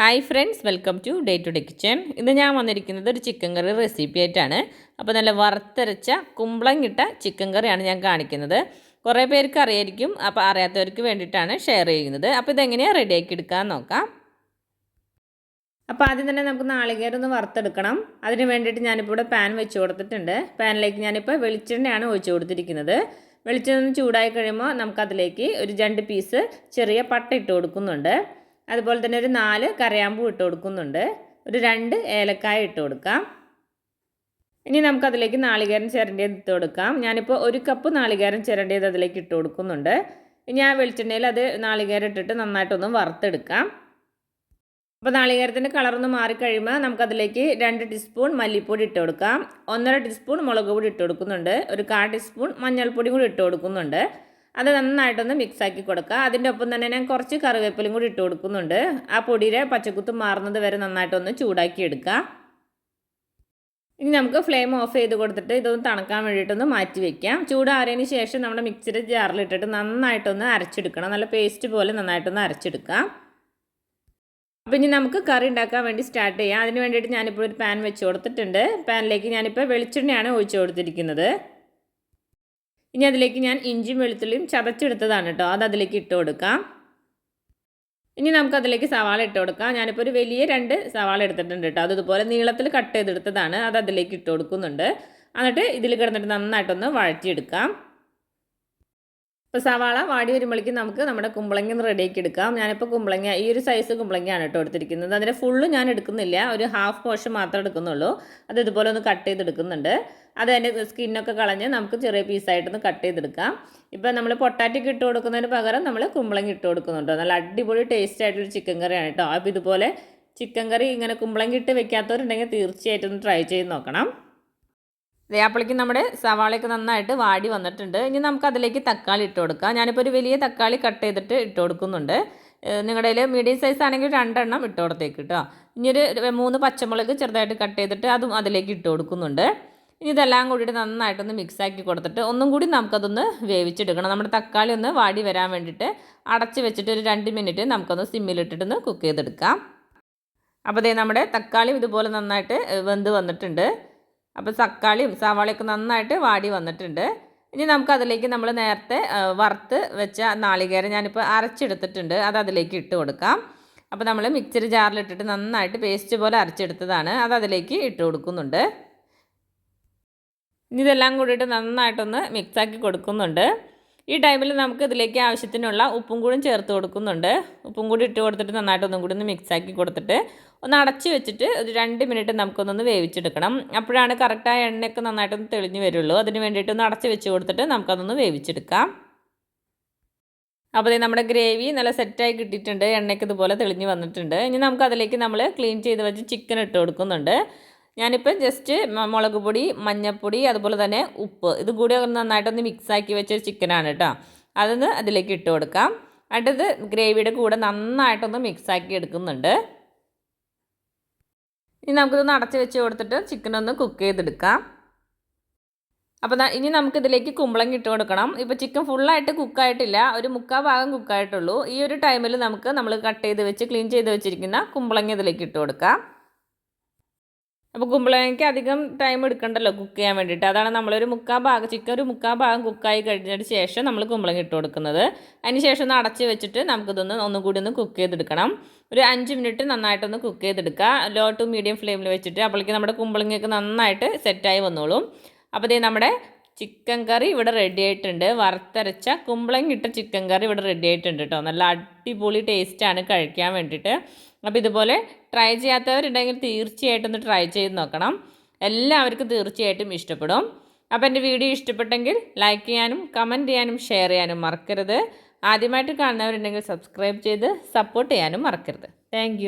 Hi friends, welcome to day to day kitchen. ഇന്ന് ഞാൻ വന്നിരിക്കുന്നത് ഒരു ചിക്കൻ കറി റെസിപ്പി ആയിട്ടാണ്. അപ്പോൾ നല്ല വറുത്തരച്ച കുമ്പളങ്ങിട്ട ചിക്കൻ കറിയാണ് ഞാൻ കാണിക്കുന്നത്. കുറേ പേർക്ക് അറിയായിരിക്കും, അപ്പോൾ അറിയാത്തവർക്ക് വേണ്ടിയിട്ടാണ് ഷെയർ ചെയ്യുന്നത്. അപ്പോൾ ഇതെങ്ങനെയാണ് റെഡിയാക്കി എടുക്കാൻ നോക്കാം. അപ്പോൾ ആദ്യം തന്നെ നമുക്ക് നാളികേരം ഒന്ന് വറുത്തെടുക്കണം. അതിന് വേണ്ടിയിട്ട് ഞാനിപ്പോൾ ഇവിടെ പാൻ വെച്ച് കൊടുത്തിട്ടുണ്ട്. പാനിലേക്ക് ഞാനിപ്പോൾ വെളിച്ചെണ്ണയാണ് ഒഴിച്ച് കൊടുത്തിരിക്കുന്നത്. വെളിച്ചെണ്ണ ചൂടായി കഴിയുമ്പോൾ നമുക്കതിലേക്ക് ഒരു 2 പീസ് ചെറിയ പട്ട ഇട്ട് കൊടുക്കുന്നുണ്ട്. അതുപോലെ തന്നെ ഒരു 4 കരയാമ്പൂ ഇട്ട് കൊടുക്കുന്നുണ്ട്. ഒരു 2 ഏലക്കായ ഇട്ട് കൊടുക്കാം. ഇനി നമുക്കതിലേക്ക് നാളികേരം ചിരണ്ടിയത് ഇട്ട് കൊടുക്കാം. ഞാനിപ്പോൾ 1 കപ്പ് നാളികേരം ചിരണ്ടിയത് അതിലേക്ക് ഇട്ട് കൊടുക്കുന്നുണ്ട്. ഇനി ആ വെളിച്ചെണ്ണയിൽ അത് നാളികേരം ഇട്ടിട്ട് നന്നായിട്ടൊന്ന് വറുത്തെടുക്കാം. അപ്പോൾ നാളികേരത്തിൻ്റെ കളറൊന്ന് മാറിക്കഴിയുമ്പോൾ നമുക്കതിലേക്ക് 2 ടീസ്പൂൺ മല്ലിപ്പൊടി ഇട്ട് കൊടുക്കാം. 1.5 ടീസ്പൂൺ മുളക് പൊടി ഇട്ട് കൊടുക്കുന്നുണ്ട്. ഒരു 1/4 ടീസ്പൂൺ മഞ്ഞൾപ്പൊടി കൂടി ഇട്ട് കൊടുക്കുന്നുണ്ട്. അത് നന്നായിട്ടൊന്ന് മിക്സാക്കി കൊടുക്കുക. അതിൻ്റെ ഒപ്പം തന്നെ ഞാൻ കുറച്ച് കറിവേപ്പിലയും കൂടി ഇട്ട് കൊടുക്കുന്നുണ്ട്. ആ പൊടിയുടെ പച്ചക്കുത്ത് മാറുന്നത് വരെ നന്നായിട്ടൊന്ന് ചൂടാക്കി എടുക്കുക. ഇനി നമുക്ക് ഫ്ലെയിം ഓഫ് ചെയ്ത് കൊടുത്തിട്ട് ഇതൊന്ന് തണുക്കാൻ വേണ്ടിയിട്ടൊന്ന് മാറ്റി വയ്ക്കാം. ചൂടാറിയതിന് ശേഷം നമ്മുടെ മിക്സിയുടെ ജാറിലിട്ടിട്ട് നന്നായിട്ടൊന്ന് അരച്ചെടുക്കണം. നല്ല പേസ്റ്റ് പോലെ നന്നായിട്ടൊന്ന് അരച്ചെടുക്കാം. അപ്പോൾ ഇനി നമുക്ക് കറി ഉണ്ടാക്കാൻ വേണ്ടി സ്റ്റാർട്ട് ചെയ്യാം. അതിന് വേണ്ടിയിട്ട് ഞാനിപ്പോൾ ഒരു പാൻ വെച്ച് കൊടുത്തിട്ടുണ്ട്. പാനിലേക്ക് ഞാനിപ്പോൾ വെളിച്ചെണ്ണയാണ് ഒഴിച്ച് കൊടുത്തിരിക്കുന്നത്. ഇനി അതിലേക്ക് ഞാൻ ഇഞ്ചിയും വെളുത്തുള്ളിയും ചതച്ചെടുത്തതാണ് കേട്ടോ, അത് അതിലേക്ക് ഇട്ട് കൊടുക്കാം. ഇനി നമുക്കതിലേക്ക് സവാള ഇട്ട് കൊടുക്കാം. ഞാനിപ്പോൾ ഒരു വലിയ 2 സവാള എടുത്തിട്ടുണ്ട് കേട്ടോ, അതുപോലെ നീളത്തിൽ കട്ട് ചെയ്തെടുത്തതാണ്. അത് അതിലേക്ക് ഇട്ട് കൊടുക്കുന്നുണ്ട്. എന്നിട്ട് ഇതിൽ കിടന്നിട്ട് നന്നായിട്ടൊന്ന് വഴറ്റിയെടുക്കാം. ഇപ്പോൾ സവാള വാടി വരുമ്പോഴേക്കും നമുക്ക് നമ്മുടെ കുമ്പളങ്ങ റെഡിയാക്കി എടുക്കാം. ഞാനിപ്പോൾ കുമ്പളങ്ങ ഈ ഒരു സൈസ് കുമ്പളങ്ങയാണ് കേട്ടോ എടുത്തിരിക്കുന്നത്. അതിൻ്റെ ഫുള്ള് ഞാൻ എടുക്കുന്നില്ല, ഒരു ഹാഫ് പോർഷൻ മാത്രമേ എടുക്കുന്നുള്ളൂ. അത് ഇതുപോലെ ഒന്ന് കട്ട് ചെയ്തെടുക്കുന്നുണ്ട്. അത് അതിൻ്റെ സ്കിന്നൊക്കെ കളഞ്ഞ് നമുക്ക് ചെറിയ പീസായിട്ടൊന്ന് കട്ട് ചെയ്തെടുക്കാം. ഇപ്പോൾ നമ്മൾ പൊട്ടാറ്റൊക്കെ ഇട്ട് കൊടുക്കുന്നതിന് പകരം നമ്മൾ കുമ്പളങ്ങ ഇട്ട് കൊടുക്കുന്നുണ്ടോ. നല്ല അടിപൊളി ടേസ്റ്റ് ആയിട്ടൊരു ചിക്കൻ കറിയാണ് കേട്ടോ. അപ്പോൾ ഇതുപോലെ ചിക്കൻ കറി ഇങ്ങനെ കുമ്പളങ്ങ ഇട്ട് വെക്കാത്തവരുണ്ടെങ്കിൽ തീർച്ചയായിട്ടും ഒന്ന് ട്രൈ ചെയ്ത് നോക്കണം. അപ്പോഴേക്കും നമ്മുടെ സവാളയൊക്കെ നന്നായിട്ട് വാടി വന്നിട്ടുണ്ട്. ഇനി നമുക്കതിലേക്ക് തക്കാളി ഇട്ട് കൊടുക്കാം. ഞാനിപ്പോൾ ഒരു വലിയ തക്കാളി കട്ട് ചെയ്തിട്ട് ഇട്ട് കൊടുക്കുന്നുണ്ട്. നിങ്ങളുടെ കയ്യിൽ മീഡിയം സൈസ് ആണെങ്കിൽ 2 എണ്ണം ഇട്ട് കൊടുത്തേക്ക് കേട്ടോ. ഇനി ഒരു 3 പച്ചമുളക് ചെറുതായിട്ട് കട്ട് ചെയ്തിട്ട് അതും അതിലേക്ക് ഇട്ട് കൊടുക്കുന്നുണ്ട്. ഇനി ഇതെല്ലാം കൂടിയിട്ട് നന്നായിട്ടൊന്ന് മിക്സാക്കി കൊടുത്തിട്ട് ഒന്നും കൂടി നമുക്കതൊന്ന് വേവിച്ചെടുക്കണം. നമ്മുടെ തക്കാളി ഒന്ന് വാടി വരാൻ വേണ്ടിയിട്ട് അടച്ച് വെച്ചിട്ട് ഒരു 2 മിനിറ്റ് നമുക്കൊന്ന് സിമ്മിലിട്ടിട്ടൊന്ന് കുക്ക് ചെയ്തെടുക്കാം. അപ്പോൾ ദേ നമ്മുടെ തക്കാളി ഇതുപോലെ നന്നായിട്ട് വെന്ത് വന്നിട്ടുണ്ട്. അപ്പോൾ തക്കാളിയും സവാളയൊക്കെ നന്നായിട്ട് വാടി വന്നിട്ടുണ്ട്. ഇനി നമുക്കതിലേക്ക് നമ്മൾ നേരത്തെ വറുത്ത് വെച്ച നാളികേരം ഞാനിപ്പോൾ അരച്ചെടുത്തിട്ടുണ്ട്, അത് അതിലേക്ക് ഇട്ട് കൊടുക്കാം. അപ്പോൾ നമ്മൾ മിക്സർ ജാറിലിട്ടിട്ട് നന്നായിട്ട് പേസ്റ്റ് പോലെ അരച്ചെടുത്തതാണ്, അത് അതിലേക്ക് ഇട്ട് കൊടുക്കുന്നുണ്ട്. ഇനി ഇതെല്ലാം കൂടിയിട്ട് നന്നായിട്ടൊന്ന് മിക്സാക്കി കൊടുക്കുന്നുണ്ട്. ഈ ടൈമിൽ നമുക്ക് ഇതിലേക്ക് ആവശ്യത്തിനുള്ള ഉപ്പും കൂടി ചേർത്ത് കൊടുക്കുന്നുണ്ട്. ഉപ്പും കൂടി ഇട്ട് കൊടുത്തിട്ട് നന്നായിട്ടൊന്നും കൂടി ഒന്ന് മിക്സാക്കി കൊടുത്തിട്ട് ഒന്ന് അടച്ച് വെച്ചിട്ട് ഒരു 2 മിനിറ്റ് നമുക്കൊന്നൊന്ന് വേവിച്ചെടുക്കണം. അപ്പോഴാണ് കറക്റ്റായ എണ്ണയൊക്കെ നന്നായിട്ടൊന്ന് തെളിഞ്ഞ് വരുള്ളൂ. അതിന് വേണ്ടിയിട്ട് ഒന്ന് അടച്ച് വെച്ച് കൊടുത്തിട്ട് നമുക്കതൊന്ന് വേവിച്ചെടുക്കാം. അപ്പോൾ നമ്മുടെ ഗ്രേവി നല്ല സെറ്റായി കിട്ടിയിട്ടുണ്ട്. എണ്ണയ്ക്ക് ഇതുപോലെ തെളിഞ്ഞ് വന്നിട്ടുണ്ട്. ഇനി നമുക്കതിലേക്ക് നമ്മൾ ക്ലീൻ ചെയ്ത് വെച്ച് ചിക്കൻ ഇട്ട് കൊടുക്കുന്നുണ്ട്. ഞാനിപ്പോൾ ജസ്റ്റ് മുളക് പൊടി, മഞ്ഞൾപ്പൊടി, അതുപോലെ തന്നെ ഉപ്പ് ഇതും കൂടി നന്നായിട്ടൊന്ന് മിക്സാക്കി വെച്ചൊരു ചിക്കനാണ് കേട്ടോ. അതൊന്ന് അതിലേക്ക് ഇട്ട് കൊടുക്കാം. അടുത്തത് ഗ്രേവിയുടെ കൂടെ നന്നായിട്ടൊന്ന് മിക്സാക്കി എടുക്കുന്നുണ്ട്. ഇനി നമുക്കിതൊന്ന് അടച്ച് വെച്ച് കൊടുത്തിട്ട് ചിക്കനൊന്ന് കുക്ക് ചെയ്തെടുക്കാം. അപ്പോൾ ഇനി നമുക്കിതിലേക്ക് കുമ്പളങ്ങ ഇട്ട് കൊടുക്കണം. ഇപ്പോൾ ചിക്കൻ ഫുള്ളായിട്ട് കുക്കായിട്ടില്ല, ഒരു 3/4 ഭാഗം കുക്കായിട്ടുള്ളൂ. ഈ ഒരു ടൈമിൽ നമ്മൾ കട്ട് ചെയ്ത് വെച്ച് ക്ലീൻ ചെയ്ത് വെച്ചിരിക്കുന്ന കുമ്പളങ്ങ ഇതിലേക്ക് ഇട്ട് കൊടുക്കാം. അപ്പോൾ കുമ്പളങ്ങയ്ക്ക് അധികം ടൈം എടുക്കണ്ടല്ലോ കുക്ക് ചെയ്യാൻ വേണ്ടിയിട്ട്. അതാണ് നമ്മളൊരു 3/4 ഭാഗം ചിക്കൻ ഒരു 3/4 ഭാഗം കുക്കായി കഴിഞ്ഞതിന് ശേഷം നമ്മൾ കുമ്പളങ്ങ ഇട്ട് കൊടുക്കുന്നത്. അതിന് ശേഷം ഒന്ന് അടച്ച് വെച്ചിട്ട് നമുക്കിതൊന്ന് ഒന്നുകൂടി ഒന്ന് കുക്ക് ചെയ്തെടുക്കണം. ഒരു 5 മിനിറ്റ് നന്നായിട്ടൊന്ന് കുക്ക് ചെയ്തെടുക്കുക, ലോ ടു മീഡിയം ഫ്ലെയിമിൽ വെച്ചിട്ട്. അപ്പോഴേക്കും നമ്മുടെ കുമ്പളങ്ങയൊക്കെ നന്നായിട്ട് സെറ്റായി വന്നോളും. അപ്പോൾ ഇതേ നമ്മുടെ ചിക്കൻ കറി ഇവിടെ റെഡി ആയിട്ടുണ്ട്. വറുത്തരച്ച കുമ്പളങ്ങ ഇട്ട ചിക്കൻ കറി ഇവിടെ റെഡി ആയിട്ടുണ്ട് കേട്ടോ. നല്ല അടിപൊളി ടേസ്റ്റാണ് കഴിക്കാൻ വേണ്ടിയിട്ട്. അപ്പോൾ ഇതുപോലെ ട്രൈ ചെയ്യാത്തവരുണ്ടെങ്കിൽ തീർച്ചയായിട്ടും ഒന്ന് ട്രൈ ചെയ്ത് നോക്കണം. എല്ലാവർക്കും തീർച്ചയായിട്ടും ഇഷ്ടപ്പെടും. അപ്പോൾ എൻ്റെ വീഡിയോ ഇഷ്ടപ്പെട്ടെങ്കിൽ ലൈക്ക് ചെയ്യാനും കമൻറ്റ് ചെയ്യാനും ഷെയർ ചെയ്യാനും മറക്കരുത്. ആദ്യമായിട്ട് കാണുന്നവരുണ്ടെങ്കിൽ സബ്സ്ക്രൈബ് ചെയ്ത് സപ്പോർട്ട് ചെയ്യാനും മറക്കരുത്. താങ്ക്